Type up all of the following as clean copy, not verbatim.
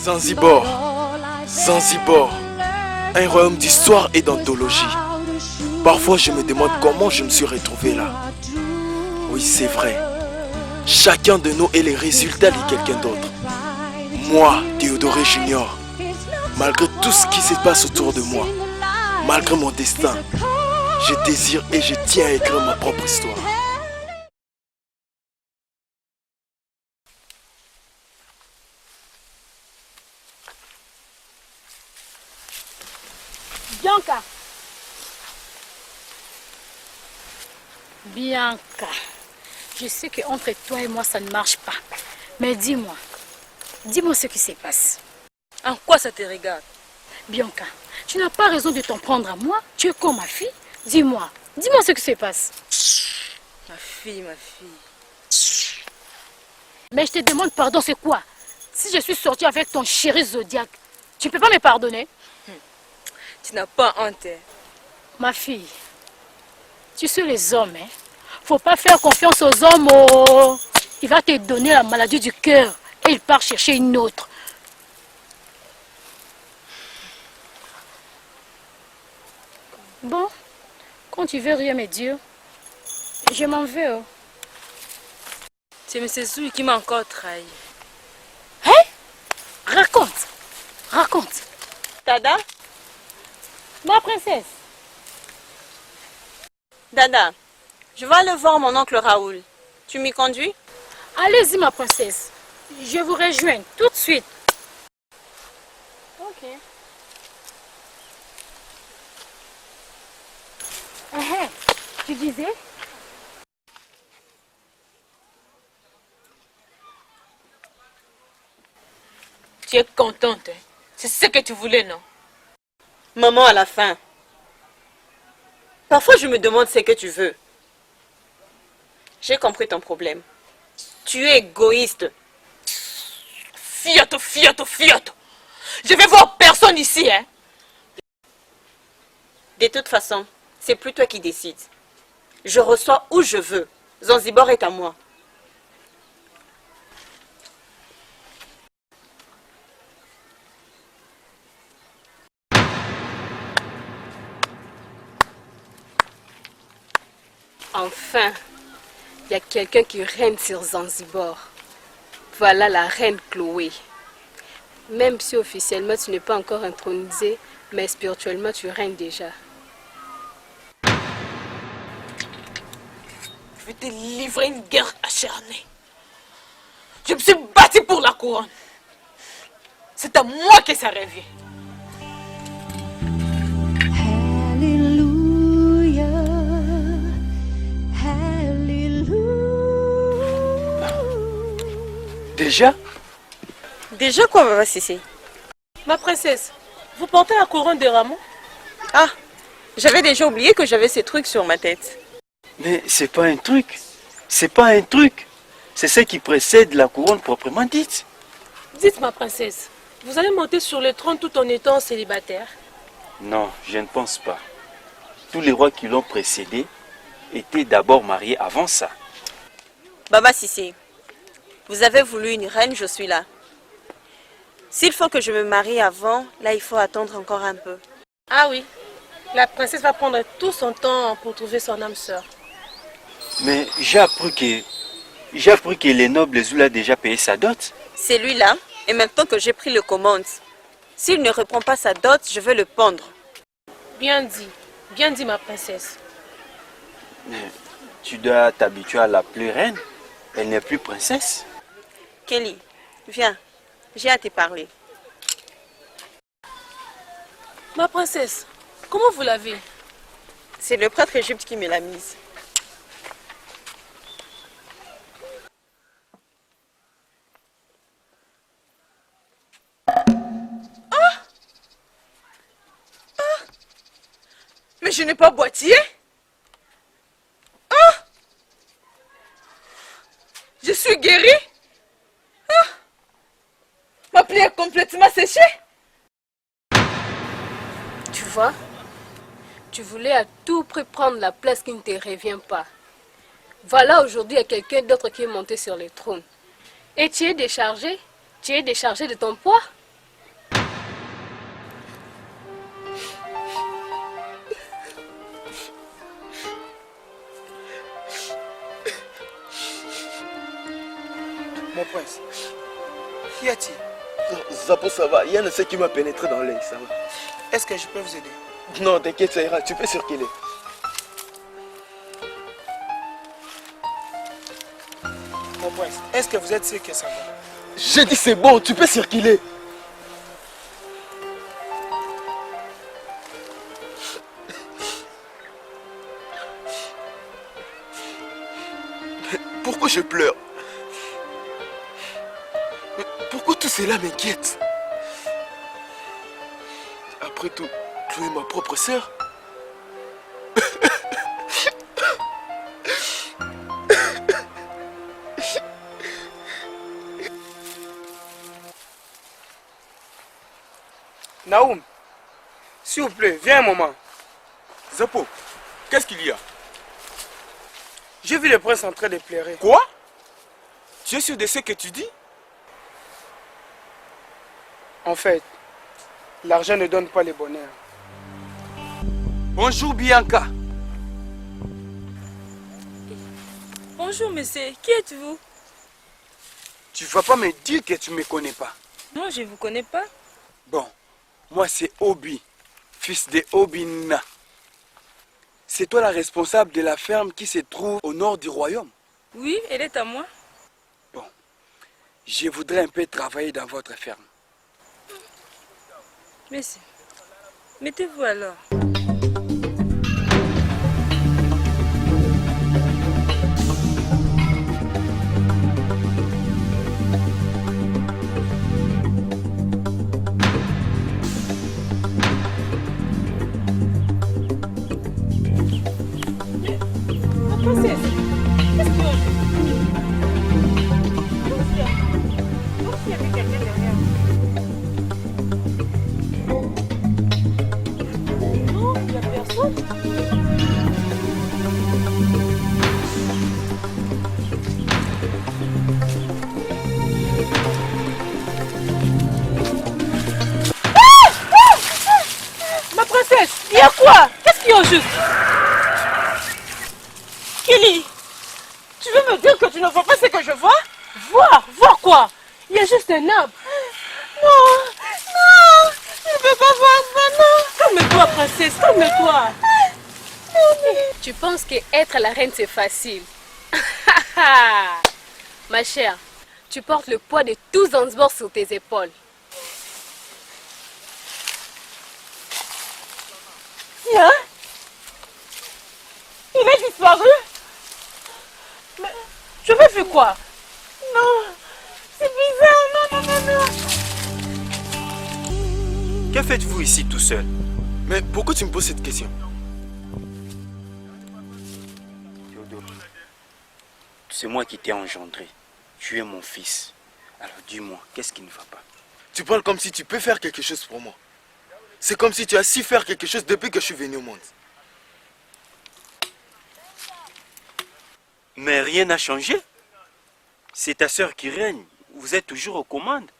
Zanzibar, Zanzibar, un royaume d'histoire et d'anthologie. Parfois je me demande comment je me suis retrouvé là. Oui, c'est vrai. Chacun de nous est le résultat de quelqu'un d'autre. Moi, Théodoré Junior, malgré tout ce qui se passe autour de moi, malgré mon destin, je désire et je tiens à écrire ma propre histoire. Bianca. Bianca, je sais qu'entre toi et moi ça ne marche pas. Mais dis-moi ce qui se passe. En quoi ça te regarde? Bianca, tu n'as pas raison de t'en prendre à moi. Tu es comme ma fille. Dis-moi ce qui se passe. Ma fille. Mais je te demande pardon, c'est quoi? Si je suis sortie avec ton chéri Zodiac, tu ne peux pas me pardonner? Tu n'as pas honte. Ma fille, tu sais les hommes, hein? Faut pas faire confiance aux hommes. Oh. Il va te donner la maladie du cœur et il part chercher une autre. Bon, quand tu veux rien me dire, je m'en vais. Oh. C'est M. Zoui qui m'a encore trahi. Hein? Raconte. Dada? Ma princesse. Dada, je vais aller voir mon oncle Raoul. Tu m'y conduis? Allez-y, ma princesse. Je vous rejoins tout de suite. Ok. Tu disais? Tu es contente, hein? C'est ce que tu voulais, non? Maman, à la fin. Parfois, je me demande ce que tu veux. J'ai compris ton problème. Tu es égoïste. Fiato. Je vais voir personne ici, hein? De toute façon, c'est plus toi qui décides. Je reçois où je veux. Zanzibar est à moi. Enfin, il y a quelqu'un qui règne sur Zanzibar. Voilà la reine Chloé. Même si officiellement tu n'es pas encore intronisée, mais spirituellement tu règnes déjà. Je vais te livrer une guerre acharnée. Je me suis battue pour la couronne. C'est à moi que ça revient. Déjà? Déjà quoi, Baba Sissé? Ma princesse, vous portez la couronne de Ramon? Ah, j'avais déjà oublié que j'avais ces trucs sur ma tête. Mais c'est pas un truc. C'est ce qui précède la couronne proprement dite. Dites, ma princesse, vous allez monter sur le trône tout en étant célibataire? Non, je ne pense pas. Tous les rois qui l'ont précédé étaient d'abord mariés avant ça. Baba Sissé, vous avez voulu une reine, je suis là. S'il faut que je me marie avant, là il faut attendre encore un peu. Ah oui, la princesse va prendre tout son temps pour trouver son âme sœur. Mais j'ai appris que les nobles Zoula a déjà payé sa dot. C'est lui-là, et maintenant que j'ai pris le commande, s'il ne reprend pas sa dot, je vais le pendre. Bien dit ma princesse. Tu dois t'habituer à l'appeler reine. Elle n'est plus princesse. Kelly, viens, j'ai à te parler. Ma princesse, comment vous l'avez? C'est le prêtre égypte qui me l'a mise. Mais je n'ai pas boîtier. Je suis guérie. Ma plaie est complètement séchée. Tu vois, tu voulais à tout prix prendre la place qui ne te revient pas. Voilà, aujourd'hui, il y a quelqu'un d'autre qui est monté sur le trône. Et tu es déchargé de ton poids. Mon prince, qu'y a-t-il? Zapo, ça va. Il y a un essai qui m'a pénétré dans l'œil, ça va. Est-ce que je peux vous aider? Non, t'inquiète, ça ira. Tu peux circuler. Mon prince, est-ce que vous êtes sûr que ça va? J'ai dit c'est bon, tu peux circuler. Mais pourquoi je pleure? Mais pourquoi tout cela m'inquiète? Après tout, tu es ma propre sœur. Naoum, s'il vous plaît, viens un moment. Zapo, qu'est-ce qu'il y a? J'ai vu le prince en train de pleurer. Quoi? Tu es sûr de ce que tu dis? En fait, l'argent ne donne pas le bonheur. Bonjour Bianca. Bonjour monsieur, qui êtes-vous? Tu vas pas me dire que tu me connais pas. Non, je ne vous connais pas. Bon, moi c'est Obi, fils de Obina. C'est toi la responsable de la ferme qui se trouve au nord du royaume? Oui, elle est à moi. Bon, je voudrais un peu travailler dans votre ferme. Merci. Mettez-vous alors. Ma princesse, il y a quoi? Qu'est-ce qu'il y a au juste? Kelly, tu veux me dire que tu ne vois pas ce que je vois? Voir quoi? Il y a juste un arbre. Non, je ne peux pas voir ça, non. Calme-toi, princesse, calme-toi. Tu penses que être la reine c'est facile? Ma chère, tu portes le poids de tout Zanzibar sur tes épaules. Tiens, il a disparu. Mais je vais faire quoi? Non, c'est bizarre, non. Que faites-vous ici tout seul? Mais pourquoi tu me poses cette question? Théodore, c'est moi qui t'ai engendré. Tu es mon fils. Alors dis-moi, qu'est-ce qui ne va pas? Tu parles comme si tu peux faire quelque chose pour moi. C'est comme si tu as su faire quelque chose depuis que je suis venu au monde. Mais rien n'a changé. C'est ta sœur qui règne. Vous êtes toujours aux commandes.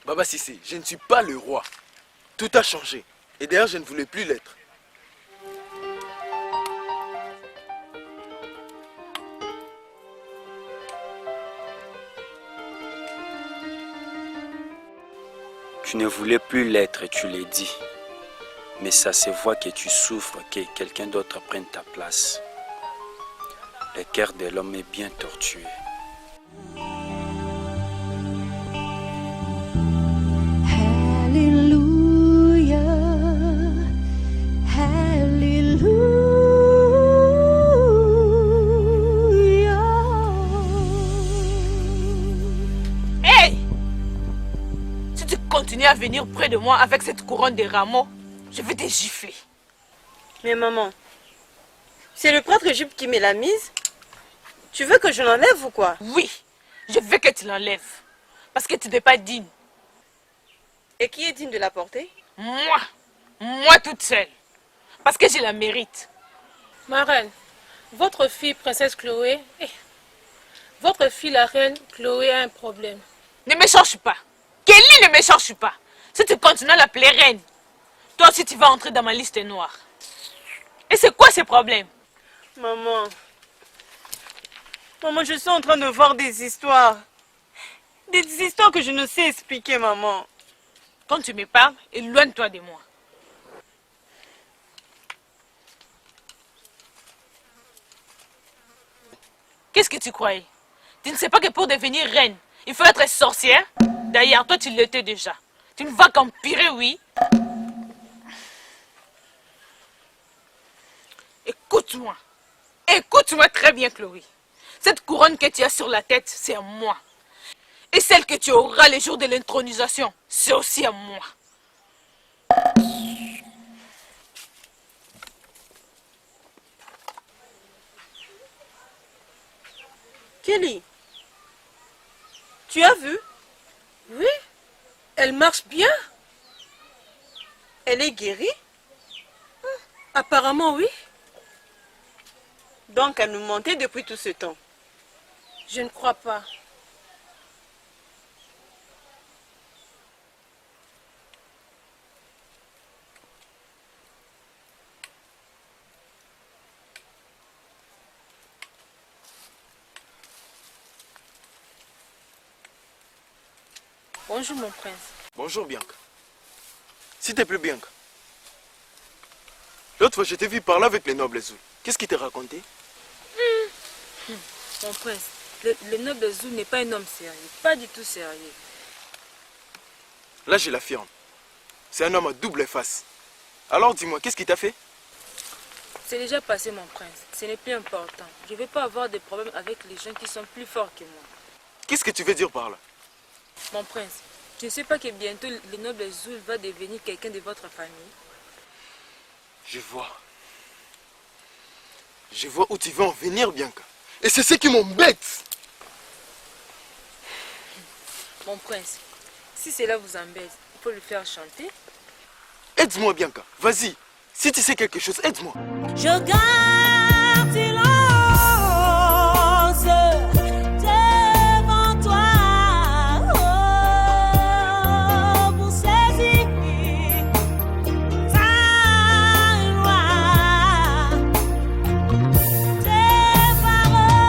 Baba Sissé, je ne suis pas le roi. Tout a changé. Et d'ailleurs, je ne voulais plus l'être. Tu ne voulais plus l'être, tu l'as dit. Mais ça se voit que tu souffres, que quelqu'un d'autre prenne ta place. Le cœur de l'homme est bien tortueux. Hey! Si tu continues à venir près de moi avec cette couronne de rameaux, je vais te gifler. Mais maman, c'est le prêtre Jupe qui me l'a mise? Tu veux que je l'enlève ou quoi? Oui, je veux que tu l'enlèves. Parce que tu n'es pas digne. Et qui est digne de la porter? Moi toute seule. Parce que je la mérite. Ma reine, votre fille, princesse Chloé, votre fille, la reine Chloé, a un problème. Ne me cherche pas. Kelly, ne me cherche pas. Si tu continues à l'appeler reine, toi aussi tu vas entrer dans ma liste noire. Et c'est quoi ce problème? Maman, Maman, je suis en train de voir des histoires. Des histoires que je ne sais expliquer, maman. Quand tu me parles, éloigne-toi de moi. Qu'est-ce que tu croyais? Tu ne sais pas que pour devenir reine, il faut être sorcière? D'ailleurs, toi, tu l'étais déjà. Tu ne vas qu'empirer, oui. Écoute-moi. Écoute-moi très bien, Chloé. Cette couronne que tu as sur la tête, c'est à moi. Et celle que tu auras le jour de l'intronisation, c'est aussi à moi. Kelly, tu as vu? Oui, elle marche bien. Elle est guérie? Apparemment, oui. Donc elle nous mentait depuis tout ce temps. Je ne crois pas. Bonjour mon prince. Bonjour Bianca. S'il te plaît Bianca. L'autre fois je t'ai vu parler avec les nobles Zoul. Qu'est-ce qu'il t'a raconté? Mon prince, le noble Zou n'est pas un homme sérieux. Pas du tout sérieux. Là je l'affirme. C'est un homme à double face. Alors dis-moi, qu'est-ce qu'il t'a fait? C'est déjà passé mon prince. Ce n'est plus important. Je ne vais pas avoir de problème avec les gens qui sont plus forts que moi. Qu'est-ce que tu veux dire par là? Mon prince, tu ne sais pas que bientôt le noble Zou va devenir quelqu'un de votre famille? Je vois. Je vois où tu veux en venir, Bianca. Et c'est ce qui m'embête. Mon prince, si cela vous embête, il faut le faire chanter. Aide-moi, Bianca. Vas-y. Si tu sais quelque chose, aide-moi. Je garde silence devant toi, oh, pour saisir ta loi, tes paroles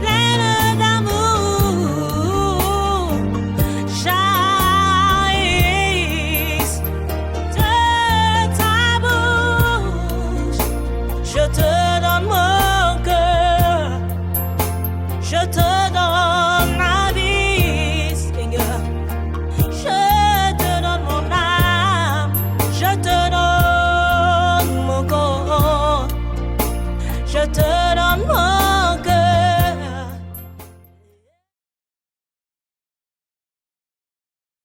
pleines d'amour jaillissent de ta bouche. Je te donne mon cœur, je te